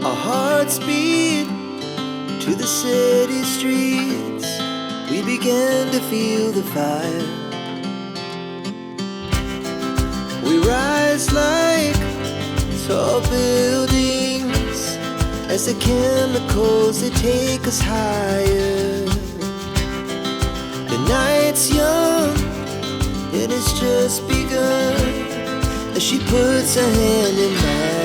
Our hearts beat to the city streets. We began to feel the fire. We rise like tall buildings as the chemicals, they take us higher. The night's young, it has just begun as she puts her hand in mine.